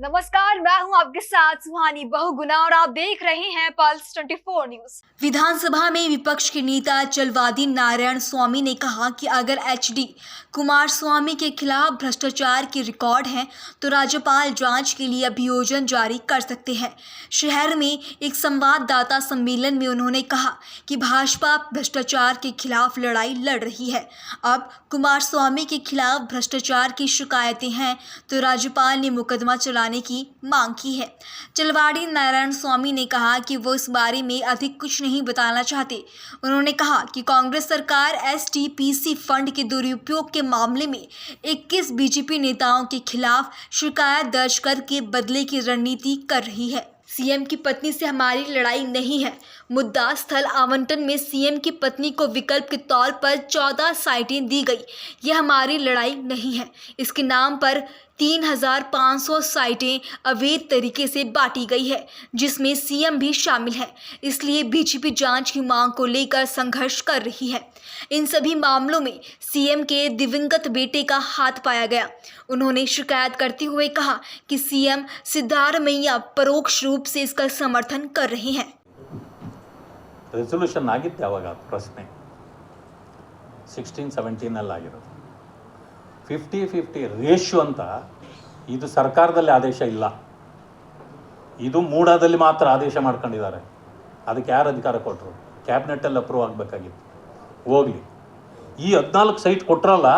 नमस्कार, मैं हूं आपके साथ सुहानी बहुगुना और आप देख रहे हैं पल्स 24 न्यूज। विधानसभा में विपक्ष के नेता चलवादी नारायण स्वामी ने कहा कि अगर एचडी कुमारस्वामी के खिलाफ भ्रष्टाचार के रिकॉर्ड हैं तो राज्यपाल जांच के लिए अभियोजन जारी कर सकते हैं। शहर में एक संवाददाता सम्मेलन में उन्होंने कहा कि भाजपा भ्रष्टाचार के खिलाफ लड़ाई लड़ रही है। अब कुमारस्वामी के खिलाफ भ्रष्टाचार की शिकायतें हैं तो राज्यपाल ने मुकदमा चलाने की मांग की है। चलवाड़ी नारायण स्वामी ने कहा कि वो इस बारे में अधिक कुछ नहीं बताना चाहते। उन्होंने कहा कि कांग्रेस सरकार एसटीपीसी फंड के दुरुपयोग के मामले में 21 बीजेपी नेताओं के खिलाफ शिकायत दर्ज करके बदले की रणनीति कर रही है। सीएम की पत्नी से हमारी लड़ाई नहीं है। मुद्दा स्थल आवंटन में सीएम की पत्नी को विकल्प के तौर पर 14 साइटें दी गई। यह हमारी लड़ाई नहीं है। इसके नाम पर 3500 साइटें अवैध तरीके से बांटी गई है, जिसमें सीएम भी शामिल है। इसलिए बीजेपी जांच की मांग को लेकर संघर्ष कर रही है। इन सभी मामलों में सीएम के दिवंगत बेटे का हाथ पाया गया। उन्होंने शिकायत करते हुए कहा कि सीएम सिद्धारमैया परोक्ष रूप से इसका समर्थन कर रहे हैं। ರೆಸಲ್ಯೂಷನ್ ಆಗಿತ್ತು ಯಾವಾಗ ಪ್ರಶ್ನೆ 16-17 ಅಲ್ಲಿ ಆಗಿರೋದು 50-50 ರೇಷಿಯೋ ಅಂತ ಇದು ಸರ್ಕಾರದಲ್ಲಿ ಆದೇಶ ಇಲ್ಲ, ಇದು ಮೂಡಾದಲ್ಲಿ ಮಾತ್ರ ಆದೇಶ ಮಾಡ್ಕೊಂಡಿದ್ದಾರೆ. ಅದಕ್ಕೆ ಯಾರು ಅಧಿಕಾರ ಕೊಟ್ಟರು? ಕ್ಯಾಬಿನೆಟ್ಟಲ್ಲಿ ಅಪ್ರೂವ್ ಆಗಬೇಕಾಗಿತ್ತು. ಹೋಗಲಿ, ಈ 14 ಸೈಟ್ ಕೊಟ್ಟರಲ್ಲ,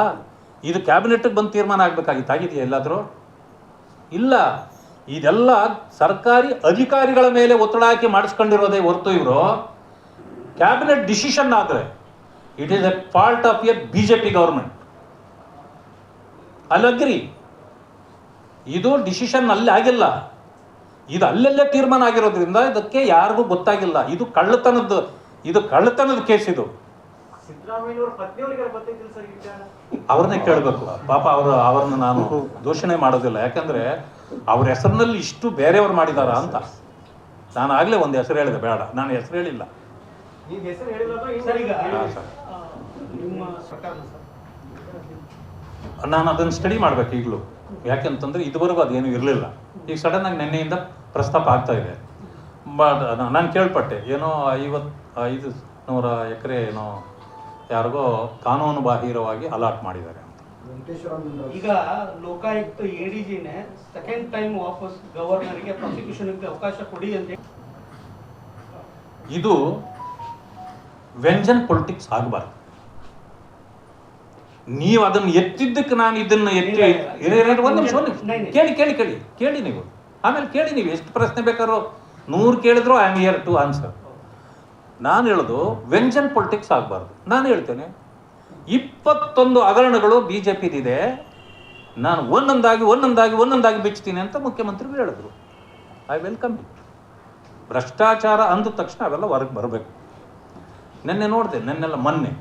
ಇದು ಕ್ಯಾಬಿನೆಟ್ಟಿಗೆ ಬಂದು ತೀರ್ಮಾನ ಆಗಬೇಕಾಗಿತ್ತು. ಆಗಿದೆಯಾ ಎಲ್ಲಾದರೂ? ಇಲ್ಲ. ಇದೆಲ್ಲ ಸರ್ಕಾರಿ ಅಧಿಕಾರಿಗಳ ಮೇಲೆ ಒತ್ತಡ ಹಾಕಿ ಮಾಡಿಸ್ಕೊಂಡಿರೋದೇ ಹೊರತು ಇವರು ಕ್ಯಾಬಿನೆಟ್ ಡಿಸಿಷನ್ ಆದರೆ it is a fault of a BJP government. ಅಲ್ಲಗ್ರಿ, ಇದು ಡಿಸಿಷನ್ ಅಲ್ಲಿ ಆಗಿಲ್ಲ, ಇದು ಅಲ್ಲೆಲ್ಲೇ ತೀರ್ಮಾನ ಆಗಿರೋದ್ರಿಂದ ಇದಕ್ಕೆ ಯಾರಿಗೂ ಗೊತ್ತಾಗಿಲ್ಲ. ಇದು ಕಳ್ಳತನದ ಕೇಸ್. ಇದು ಅವ್ರನ್ನೇ ಕೇಳಬೇಕು ಪಾಪ. ಅವ್ರನ್ನ ನಾನು ದೂಷಣೆ ಮಾಡೋದಿಲ್ಲ, ಯಾಕಂದ್ರೆ ಅವ್ರ ಹೆಸರಿನಲ್ಲಿ ಇಷ್ಟು ಬೇರೆಯವ್ರು ಮಾಡಿದಾರ ಅಂತ. ನಾನು ಆಗಲೇ ಒಂದು ಹೆಸರು ಹೇಳಿದೆ, ಬೇಡ, ನಾನು ಹೆಸರು ಹೇಳಿಲ್ಲ. ನಾನು ಅದನ್ನು ಸ್ಟಡಿ ಮಾಡ್ಬೇಕು ಈಗಲೂ, ಯಾಕೆಂತಂದ್ರೆ ಇದುವರೆಗೂ ಅದೇನು ಇರಲಿಲ್ಲ. ಈಗ ಸಡನ್ ಆಗಿ ನಿನ್ನೆಯಿಂದ ಪ್ರಸ್ತಾಪ ಆಗ್ತಾ ಇದೆ. ಬಟ್ ನಾನು ಕೇಳ್ಪಟ್ಟೆ, ಏನೋ 500 ಎಕರೆ ಏನೋ ಯಾರಿಗೋ ಕಾನೂನು ಬಾಹಿರವಾಗಿ ಅಲಾಟ್ ಮಾಡಿದ್ದಾರೆ ಅಂತ. ಈಗ ಲೋಕಾಯುಕ್ತ ಎಡಿಜಿನೇ ಸೆಕೆಂಡ್ ಟೈಮ್ ವಾಪಸ್ ಗವರ್ನರ್ಗೆ ಪ್ರಾಸಿಕ್ಯೂಷನ್ಗೆ ಅವಕಾಶ ಕೊಡಿ ಅಂತ. ಇದು ವ್ಯಂಜನ್ ಪೊಲಿಟಿಕ್ಸ್ ಆಗಬಾರ್ದು. ನೀವು ಅದನ್ನು ಎತ್ತಿದ್ದಕ್ಕೆ ನಾನು ಇದನ್ನ ಎತ್ತಿ ಒಂದು ನಿಮಿಷ ಕೇಳಿ ನೀವು, ಆಮೇಲೆ ಕೇಳಿ ನೀವು ಎಷ್ಟು ಪ್ರಶ್ನೆ ಬೇಕಾದ್ರೂ 100 ಕೇಳಿದ್ರು I am here to answer. ನಾನು ಹೇಳೋದು ವ್ಯಂಜನ್ ಪೊಲಿಟಿಕ್ಸ್ ಆಗಬಾರ್ದು. ನಾನು ಹೇಳ್ತೇನೆ 21 ಹಗರಣಗಳು ಬಿಜೆಪಿದಿದೆ, ನಾನು ಒಂದೊಂದಾಗಿ ಬಿಚ್ತೀನಿ ಅಂತ ಮುಖ್ಯಮಂತ್ರಿಗಳು ಹೇಳಿದ್ರು. I welcome it. ಭ್ರಷ್ಟಾಚಾರ ಅಂದ ತಕ್ಷಣ ಅವೆಲ್ಲ ಹೊರಗೆ ಬರಬೇಕು. ನೆನ್ನೆ ನೋಡಿದೆ, ಮೊನ್ನೆ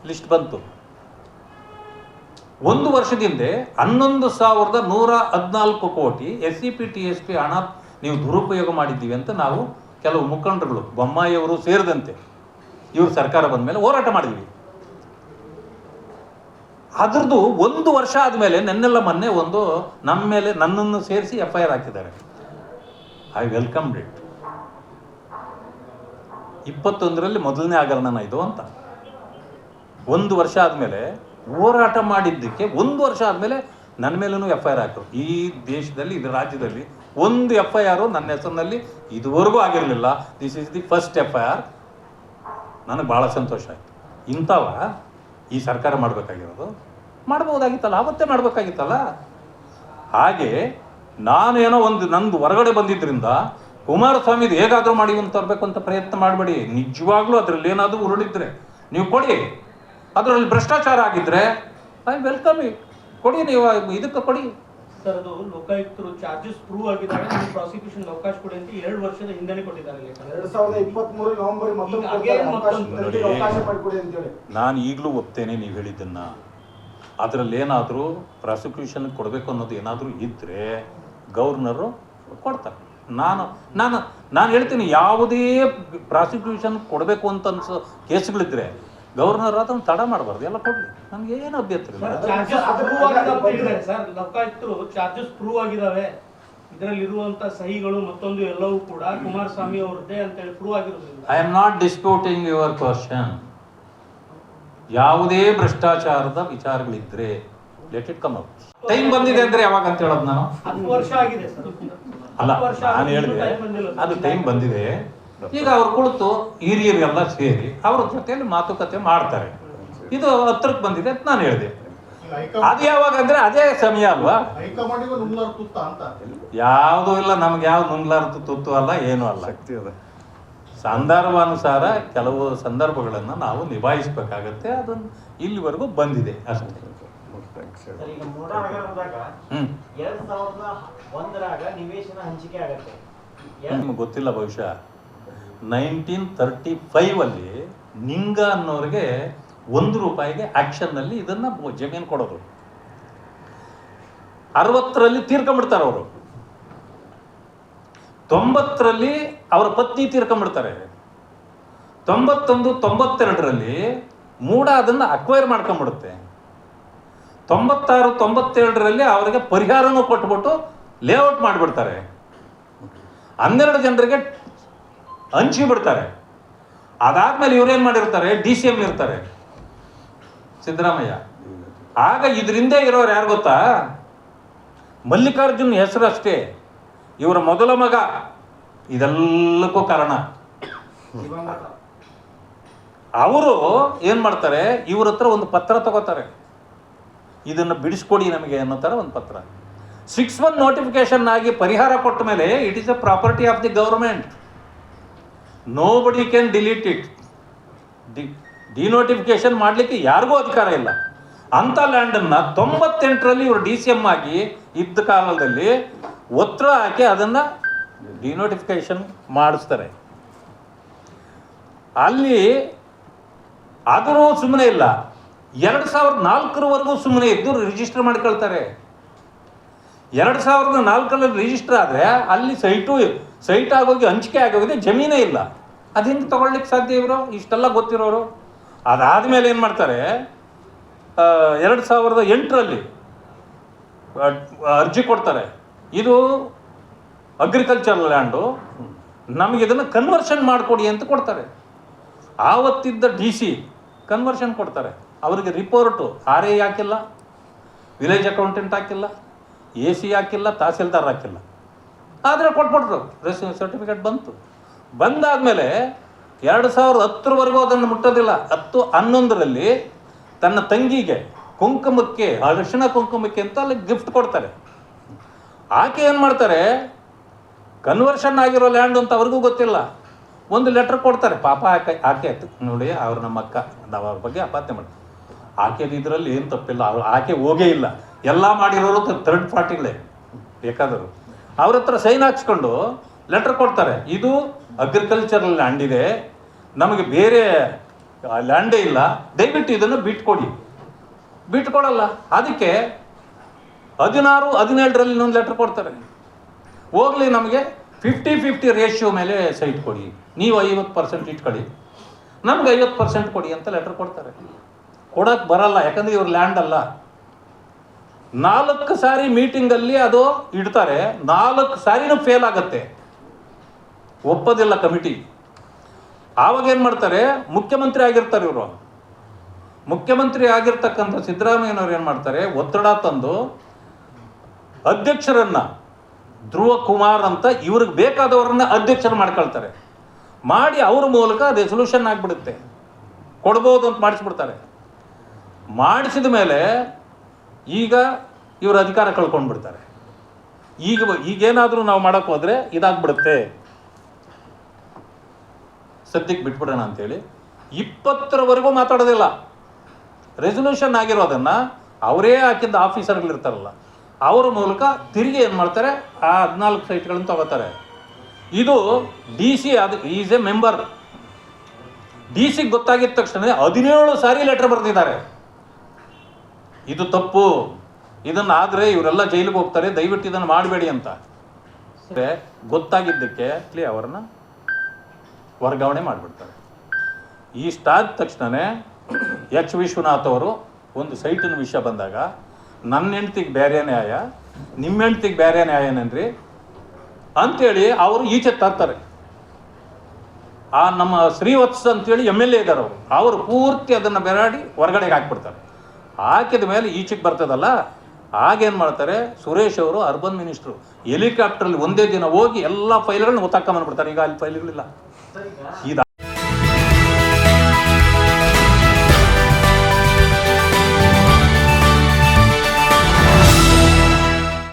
ಲಿಸ್ಟ್ ಬಂತು. 1 ವರ್ಷದಿಂದ 11,114 ಕೋಟಿ SCP TSP ಹಣ ನೀವು ದುರುಪಯೋಗ ಮಾಡಿದ್ದೀವಿ ಅಂತ ನಾವು ಕೆಲವು ಮುಖಂಡರುಗಳು, ಬೊಮ್ಮಾಯಿಯವರು ಸೇರಿದಂತೆ, ಇವರು ಸರ್ಕಾರ ಬಂದ ಮೇಲೆ ಹೋರಾಟ ಮಾಡಿದ್ವಿ. ಅದ್ರದ್ದು 1 ವರ್ಷ ಆದಮೇಲೆ ಮೊನ್ನೆ ಒಂದು ನನ್ನನ್ನು ಸೇರಿಸಿ FIR ಹಾಕಿದ್ದಾರೆ. I welcome it. 21ರಲ್ಲಿ ಮೊದಲನೇ ಹಗರಣನ ಇದು ಅಂತ. 1 ವರ್ಷ ಆದಮೇಲೆ ಹೋರಾಟ ಮಾಡಿದ್ದಕ್ಕೆ 1 ವರ್ಷ ಆದಮೇಲೆ ನನ್ನ ಮೇಲೂ FIR ಹಾಕರು. ಈ ದೇಶದಲ್ಲಿ, ಇದು ರಾಜ್ಯದಲ್ಲಿ ಒಂದು FIR ನನ್ನ ಹೆಸರಿನಲ್ಲಿ ಇದುವರೆಗೂ ಆಗಿರಲಿಲ್ಲ. This is the first FIR. ನನಗೆ ಭಾಳ ಸಂತೋಷ ಆಯಿತು. ಇಂಥವ ಈ ಸರ್ಕಾರ ಮಾಡಬೇಕಾಗಿರೋದು. ಮಾಡ್ಬೋದಾಗಿತ್ತಲ್ಲ, ಆವತ್ತೇ ಮಾಡಬೇಕಾಗಿತ್ತಲ್ಲ. ಹಾಗೆ ನಾನೇನೋ ನಂದು ಹೊರಗಡೆ ಬಂದಿದ್ದರಿಂದ ಕುಮಾರಸ್ವಾಮಿದು ಹೇಗಾದರೂ ಮಾಡಿ ಒಂದು ತರಬೇಕು ಅಂತ ಪ್ರಯತ್ನ ಮಾಡಬೇಡಿ. ನಿಜವಾಗ್ಲೂ ಅದರಲ್ಲಿ ಏನಾದರೂ ಉರುಳಿದ್ರೆ ನೀವು ಕೊಡಿ. ಅದರಲ್ಲಿ ಭ್ರಷ್ಟಾಚಾರ ಆಗಿದ್ರೆ ಐ ವೆಲ್ಕಮ್ ಇಟ್. ಕೊಡಿ, ನೀವು ಇದಕ್ಕೆ ಕೊಡಿ. ಸರ್, ಅದು ಲೋಕಾಯುಕ್ತರು ಚಾರ್ಜಸ್ ಪ್ರೂವ್ ಆಗಿದ್ದಾರೆ, ಪ್ರಾಸಿಕ್ಯೂಷನ್ ಅವಕಾಶ ಕೊಡಿ ಅಂತ 2 ವರ್ಷದ ಹಿಂದೆ ಕೊಟ್ಟಿದ್ದಾರೆ. 2023 ನವೆಂಬರ್ ನಾನು ಈಗಲೂ ಒಪ್ತೇನೆ ನೀವು ಹೇಳಿದ್ದನ್ನ. ಅದರಲ್ಲಿ ಏನಾದರೂ ಪ್ರಾಸಿಕ್ಯೂಷನ್ ಕೊಡಬೇಕು ಅನ್ನೋದು ಏನಾದರೂ ಇದ್ದರೆ ಗವರ್ನರು ಕೊಡ್ತಾರೆ. ನಾನು ಹೇಳ್ತೀನಿ, ಯಾವುದೇ ಪ್ರಾಸಿಕ್ಯೂಷನ್ ಕೊಡಬೇಕು ಅಂತ ಅನ್ಸೋ ಕೇಸ್ಗಳಿದ್ರೆ ಗವರ್ನರ್ ಅದನ್ನು ತಡ ಮಾಡಬಾರ್ದು, ಎಲ್ಲ ಕೊಡಲಿ, ನನಗೆ ಏನು ಅಭ್ಯಂತರ ಇಲ್ಲ. ಲೋಕಾಯುಕ್ತರು ಚಾರ್ಜಸ್ ಪ್ರೂವ್ ಆಗಿದಾವೆ, ಇದರಲ್ಲಿರುವಂತ ಸಹಿಗಳು ಮತ್ತೊಂದು ಎಲ್ಲವೂ ಕೂಡ ಕುಮಾರಸ್ವಾಮಿ ಅವರದ್ದೇ ಅಂತ ಹೇಳಿ ಪ್ರೂವ್ ಆಗಿರೋದ್ರಿಂದ I am not disputing your question. ಯಾವುದೇ ಭ್ರಷ್ಟಾಚಾರದ ವಿಚಾರಗಳಿದ್ರೆ let it come out. Time ಬಂದಿದೆ ಅಂದ್ರೆ ಯಾವಾಗ ಅಂತ ಹೇಳೋದು ನಾನು? 10 ವರ್ಷ ಆಗಿದೆ ಸರ್. ಅಲ್ಲ, ನಾನು ಹೇಳಿದೆ ಅದು ಟೈಮ್ ಬಂದಿದೆ. ಈಗ ಅವ್ರು ಕುಳಿತು ಹಿರಿಯರೆಲ್ಲ ಸೇರಿ ಅವ್ರ ಜೊತೆಯಲ್ಲಿ ಮಾತುಕತೆ ಮಾಡ್ತಾರೆ. ಇದು ಹತ್ರಕ್ಕೆ ಬಂದಿದೆ ಅಂತ ನಾನು ಹೇಳಿದೆ. ಅದು ಯಾವಾಗ ಅಂದ್ರೆ ಅದೇ ಸಮಯ ಅಲ್ವಾ? ಹೈಕಮಾಂಡಿಗೂ ನುಂಗ್ಲಾರ ತುತ್ತ ಅಂತ ಯಾವುದೂ ಇಲ್ಲ, ನಮ್ಗೆ ಯಾವ್ದು ನುಂಗ್ಲಾರ್ದು ತುತ್ತು ಅಲ್ಲ, ಏನೂ ಅಲ್ಲ. ಸಂದರ್ಭಾನುಸಾರ ಕೆಲವು ಸಂದರ್ಭಗಳನ್ನು ನಾವು ನಿಭಾಯಿಸಬೇಕಾಗತ್ತೆ. ಅದನ್ನು ಇಲ್ಲಿವರೆಗೂ ಬಂದಿದೆ ಅಷ್ಟೇ. ಈಗ ಮೂಡನಗರದಾಗ 2001ರಾಗ ನಿವೇಶನ ಹಂಚಿಕೆ ಆಗತ್ತೆ. ನಿಮ್ಗೆ ಗೊತ್ತಿಲ್ಲ, ಬಹುಶಃ 1935 ನಿಂಗ ಅನ್ನೋರಿಗೆ ₹1 ಆಕ್ಷನ್ನಲ್ಲಿ ಇದನ್ನ ಜಮೀನು ಕೊಡೋದು. 60ರಲ್ಲಿ ತೀರ್ಕೊಂಡ್ಬಿಡ್ತಾರೆ ಅವರು. 90ರಲ್ಲಿ ಅವರ ಪತ್ನಿ ತೀರ್ಕೊಂಡ್ಬಿಡ್ತಾರೆ. 91, 92ರಲ್ಲಿ ಮೂಡ ಅದನ್ನು ಅಕ್ವೈರ್ ಮಾಡ್ಕೊಂಡ್ಬಿಡುತ್ತೆ. 96, 97ರಲ್ಲಿ ಅವರಿಗೆ ಪರಿಹಾರನೂ ಕೊಟ್ಬಿಟ್ಟು ಲೇಔಟ್ ಮಾಡಿಬಿಡ್ತಾರೆ. 12 ಜನರಿಗೆ ಹಂಚಿ ಬಿಡ್ತಾರೆ. ಅದಾದ್ಮೇಲೆ ಇವ್ರೇನ್ ಮಾಡಿರ್ತಾರೆ, DCM ಇರ್ತಾರೆ ಸಿದ್ದರಾಮಯ್ಯ. ಆಗ ಇದರಿಂದ ಇರೋರು ಯಾರು ಗೊತ್ತಾ? ಮಲ್ಲಿಕಾರ್ಜುನ್ ಹೆಸರು ಅಷ್ಟೇ, ಇವರ ಮೊದಲ ಮಗ ಇದೆಲ್ಲಕ್ಕೂ ಕಾರಣ. ಅವರು ಏನ್ ಮಾಡ್ತಾರೆ, ಇವ್ರ ಹತ್ರ ಒಂದು ಪತ್ರ ತಗೋತಾರೆ, ಇದನ್ನು ಬಿಡಿಸ್ಕೊಡಿ ನಮಗೆ ಅನ್ನೋ ಥರ ಒಂದು ಪತ್ರ. 6-1 ನೋಟಿಫಿಕೇಶನ್ ಆಗಿ ಪರಿಹಾರ ಕೊಟ್ಟ ಮೇಲೆ it is a property of the government. Nobody can delete it. Denotification ಮಾಡಲಿಕ್ಕೆ ಯಾರಿಗೂ ಅಧಿಕಾರ ಇಲ್ಲ. ಅಂಥ ಲ್ಯಾಂಡನ್ನು 98ರಲ್ಲಿ ಇವರು DCM ಆಗಿ ಇದ್ದ ಕಾಲದಲ್ಲಿ ಒತ್ತಡ ಹಾಕಿ ಅದನ್ನು ಡಿನೋಟಿಫಿಕೇಶನ್ ಮಾಡಿಸ್ತಾರೆ. ಅಲ್ಲಿ ಆದರೂ ಸುಮ್ಮನೆ ಇಲ್ಲ, 2004ರವರೆಗೂ ಸುಮ್ಮನೆ ಇದ್ದು ರಿಜಿಸ್ಟರ್ ಮಾಡ್ಕೊಳ್ತಾರೆ. 2004ರಲ್ಲಿ ರಿಜಿಸ್ಟರ್ ಆದರೆ ಅಲ್ಲಿ ಸೈಟ್ ಆಗೋಗಿ ಹಂಚಿಕೆ ಆಗೋಗಿದೆ, ಜಮೀನೇ ಇಲ್ಲ. ಅದು ಹಿಂಗೆ ತಗೊಳ್ಲಿಕ್ಕೆ ಸಾಧ್ಯ ಇವರು ಇಷ್ಟೆಲ್ಲ ಗೊತ್ತಿರೋರು? ಅದಾದಮೇಲೆ ಏನು ಮಾಡ್ತಾರೆ, 2008ರಲ್ಲಿ ಅರ್ಜಿ ಕೊಡ್ತಾರೆ, ಇದು ಅಗ್ರಿಕಲ್ಚರ್ ಲ್ಯಾಂಡು, ನಮಗೆ ಇದನ್ನು ಕನ್ವರ್ಷನ್ ಮಾಡಿಕೊಡಿ ಅಂತ ಕೊಡ್ತಾರೆ. ಆವತ್ತಿದ್ದ DC ಕನ್ವರ್ಷನ್ ಕೊಡ್ತಾರೆ. ಅವರಿಗೆ ರಿಪೋರ್ಟು RA ಹಾಕಿಲ್ಲ, ವಿಲೇಜ್ ಅಕೌಂಟೆಂಟ್ ಹಾಕಿಲ್ಲ, AC ಹಾಕಿಲ್ಲ, ತಹಸೀಲ್ದಾರ್ ಹಾಕಿಲ್ಲ. ಆದರೆ ಕೊಟ್ಬಿಟ್ರು, ಸರ್ಟಿಫಿಕೇಟ್ ಬಂತು. ಬಂದಾದಮೇಲೆ 2010ರವರೆಗೂ ಅದನ್ನು ಮುಟ್ಟೋದಿಲ್ಲ. 10-11ರಲ್ಲಿ ತನ್ನ ತಂಗಿಗೆ ಕುಂಕುಮಕ್ಕೆ, ಅರಿಶಿಣ ಕುಂಕುಮಕ್ಕೆ ಅಂತ ಅಲ್ಲಿ ಗಿಫ್ಟ್ ಕೊಡ್ತಾರೆ. ಆಕೆ ಏನು ಮಾಡ್ತಾರೆ, ಕನ್ವರ್ಷನ್ ಆಗಿರೋ ಲ್ಯಾಂಡ್ ಅಂತ ಅವ್ರಿಗೂ ಗೊತ್ತಿಲ್ಲ, ಒಂದು ಲೆಟ್ರ್ ಕೊಡ್ತಾರೆ. ಪಾಪ ಆಕೆ ನೋಡಿ, ಅವ್ರು ನಮ್ಮ ಅಕ್ಕ, ನಾವು ಅವ್ರ ಬಗ್ಗೆ ಅಪಾತ್ಯ ಮಾಡ್ತೀವಿ. ಆಕೆದು ಇದರಲ್ಲಿ ಏನು ತಪ್ಪಿಲ್ಲ, ಆಕೆ ಹೋಗೇ ಇಲ್ಲ, ಎಲ್ಲ ಮಾಡಿರೋರು ಥರ್ಡ್ ಪಾರ್ಟಿಗಳೇ ಬೇಕಾದರು. ಅವ್ರ ಹತ್ರ ಸೈನ್ ಹಾಕ್ಸ್ಕೊಂಡು ಲೆಟ್ರ್ ಕೊಡ್ತಾರೆ, ಇದು ಅಗ್ರಿಕಲ್ಚರಲ್ ಲ್ಯಾಂಡ್ ಇದೆ, ನಮಗೆ ಬೇರೆ ಲ್ಯಾಂಡೇ ಇಲ್ಲ, ದಯವಿಟ್ಟು ಇದನ್ನು ಬಿಟ್ಕೊಡಿ. ಬಿಟ್ಕೊಡಲ್ಲ. ಅದಕ್ಕೆ 16-17ರಲ್ಲಿ ಇನ್ನೊಂದು ಲೆಟ್ರ್ ಕೊಡ್ತಾರೆ, ಹೋಗಲಿ ನಮಗೆ 50-50 ರೇಷಿಯೋ ಮೇಲೆ ಸೈಟ್ ಕೊಡಿ, ನೀವು 50% ಇಟ್ಕೊಳ್ಳಿ, ನಮ್ಗೆ 50% ಕೊಡಿ ಅಂತ ಲೆಟ್ರ್ ಕೊಡ್ತಾರೆ. ಕೊಡೋಕ್ಕೆ ಬರಲ್ಲ, ಯಾಕಂದರೆ ಇವ್ರ ಲ್ಯಾಂಡ್ ಅಲ್ಲ. 4 ಸಾರಿ ಮೀಟಿಂಗಲ್ಲಿ ಅದು ಇಡ್ತಾರೆ, 4 ಸಾರಿನೂ ಫೇಲ್ ಆಗುತ್ತೆ, ಒಪ್ಪೋದಿಲ್ಲ ಕಮಿಟಿ. ಆವಾಗ ಏನು ಮಾಡ್ತಾರೆ, ಮುಖ್ಯಮಂತ್ರಿ ಆಗಿರ್ತಾರೆ ಇವರು. ಮುಖ್ಯಮಂತ್ರಿ ಆಗಿರ್ತಕ್ಕಂಥ ಸಿದ್ದರಾಮಯ್ಯನವ್ರು ಏನು ಮಾಡ್ತಾರೆ, ಒತ್ತಡ ತಂದು ಅಧ್ಯಕ್ಷರನ್ನ ಧ್ರುವ ಕುಮಾರ್ ಅಂತ ಇವ್ರಿಗೆ ಬೇಕಾದವ್ರನ್ನ ಅಧ್ಯಕ್ಷರು ಮಾಡ್ಕೊಳ್ತಾರೆ. ಮಾಡಿ ಅವ್ರ ಮೂಲಕ ರೆಸೊಲ್ಯೂಷನ್ ಆಗಿಬಿಡುತ್ತೆ, ಕೊಡ್ಬೋದು ಅಂತ ಮಾಡಿಸ್ಬಿಡ್ತಾರೆ. ಮಾಡಿಸಿದ ಮೇಲೆ ಈಗ ಇವರು ಅಧಿಕಾರ ಕಳ್ಕೊಂಡ್ಬಿಡ್ತಾರೆ. ಈಗೇನಾದರೂ ನಾವು ಮಾಡೋಕ್ಕೆ ಹೋದರೆ ಇದಾಗ್ಬಿಡುತ್ತೆ, ಸದ್ಯಕ್ಕೆ ಬಿಟ್ಬಿಡೋಣ ಅಂತೇಳಿ 20ರವರೆಗೂ ಮಾತಾಡೋದಿಲ್ಲ. ರೆಸೊಲ್ಯೂಷನ್ ಆಗಿರೋದನ್ನು ಅವರೇ ಹಾಕಿದ್ದ ಆಫೀಸರ್ಗಳಿರ್ತಾರಲ್ಲ ಅವರ ಮೂಲಕ ತಿರುಗಿ ಏನು ಮಾಡ್ತಾರೆ, ಆ 14 ಸೈಟ್ಗಳನ್ನು ತಗೋತಾರೆ. ಇದು DC, ಅದು ಈಸ್ ಎ ಮೆಂಬರ್. DCಗೆ ಗೊತ್ತಾಗಿದ್ದ ತಕ್ಷಣ 17 ಸಾರಿ ಲೆಟರ್ ಬರೆದಿದ್ದಾರೆ, ಇದು ತಪ್ಪು, ಇದನ್ನಾದರೆ ಇವರೆಲ್ಲ ಜೈಲಿಗೆ ಹೋಗ್ತಾರೆ, ದಯವಿಟ್ಟು ಇದನ್ನು ಮಾಡಬೇಡಿ ಅಂತ. ಗೊತ್ತಾಗಿದ್ದಕ್ಕೆ ಅವ್ರನ್ನ ವರ್ಗಾವಣೆ ಮಾಡಿಬಿಡ್ತಾರೆ. ಇಷ್ಟಾದ ತಕ್ಷಣವೇ H. ವಿಶ್ವನಾಥ್ ಅವರು ಒಂದು ಸೈಟಿನ ವಿಷಯ ಬಂದಾಗ, ನನ್ನ ಹೆಂಡ್ತಿಗೆ ಬೇರೆ ನ್ಯಾಯ, ನಿಮ್ಮ ಹೆಂಡ್ತಿಗೆ ಬೇರೆ ನ್ಯಾಯನೇನ್ರಿ, ಅಂತೇಳಿ ಅವರು ಈಚೆ ತರ್ತಾರೆ. ಆ ನಮ್ಮ ಶ್ರೀವತ್ಸ ಅಂತೇಳಿ MLA ಇದ್ದಾರೆ ಅವರು ಪೂರ್ತಿ ಅದನ್ನು ಬೆರಾಡಿ ಹೊರಗಡೆಗೆ ಹಾಕ್ಬಿಡ್ತಾರೆ. ಹಾಕಿದ ಮೇಲೆ ಈಚೆಗೆ ಬರ್ತದಲ್ಲ, ಆಗೇನು ಮಾಡ್ತಾರೆ, ಸುರೇಶ್ ಅವರು ಅರ್ಬನ್ ಮಿನಿಸ್ಟ್ರು ಹೆಲಿಕಾಪ್ಟ್ರಲ್ಲಿ ಒಂದೇ ದಿನ ಹೋಗಿ ಎಲ್ಲ ಫೈಲ್ಗಳನ್ನ ಒತ್ತಾಕೊಂಬಂದ್ಬಿಡ್ತಾರೆ. ಈಗ ಅಲ್ಲಿ ಫೈಲ್ಗಳಿಲ್ಲ. ಸರ್ ಈಗ ಇದು